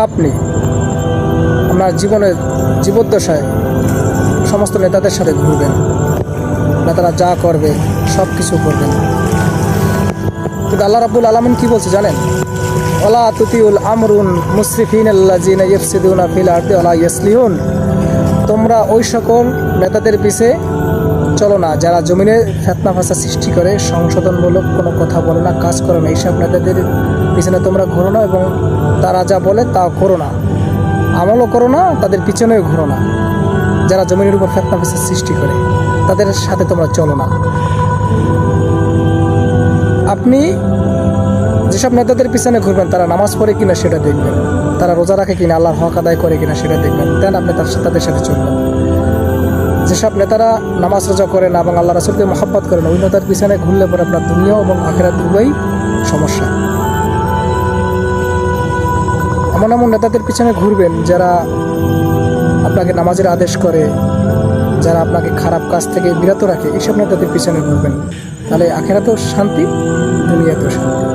আপনি আপনার জীবদ্দশায় সমস্ত নেতাদের সাথে ঘুরবেন, নেতারা যা করবে সব কিছু করবেন। কিন্তু আল্লাহ রাব্বুল আলামিন কি বলছে জানেন? ওয়ালা তুতিউল আমরুন মুসরিফিনাল্লাযিনা ইফসিদুনা ফিল আরদি ওয়ালা ইয়াসলিহুন। তোমরা ওই সকল নেতাদের পিছে চলো না যারা জমিনে ফিতনা ফাসাদ সৃষ্টি করে, সংশোধনমূলক কোনো কথা বলে না, কাজ করে না। এইসব নেতাদের পিছনে তোমরা ঘোরো না এবং তারা যা বলে তা করো না, আমলও করো না, তাদের পিছনেও ঘোরো না। যারা জমিনের উপর ফিতনা ফাসাদ সৃষ্টি করে তাদের সাথে তোমরা চলো না। আপনি যেসব নেতাদের পিছনে ঘুরবেন তারা নামাজ পড়ে কিনা সেটা দেখবেন, তারা রোজা রাখে কিনা, আল্লাহর হক আদায় করে কিনা সেটা দেখবেন, দেন আপনি তাদের সাথে চলবেন। যেসব নেতারা নামাজ রোজা করে না এবং আল্লাহ রাসূলকে মহব্বত করে না, ওই নেতার পিছনে ঘুরলে পরে আপনার দুনিয়া এবং আখিরাত উভয়ই সমস্যা। এমন এমন নেতাদের পিছনে ঘুরবেন যারা আপনাকে নামাজের আদেশ করে, যারা আপনাকে খারাপ কাজ থেকে বিরত রাখে, এইসব নেতাদের পিছনে ঘুরবেন, তাহলে আখিরাতেও শান্তি, দুনিয়াতেও শান্তি।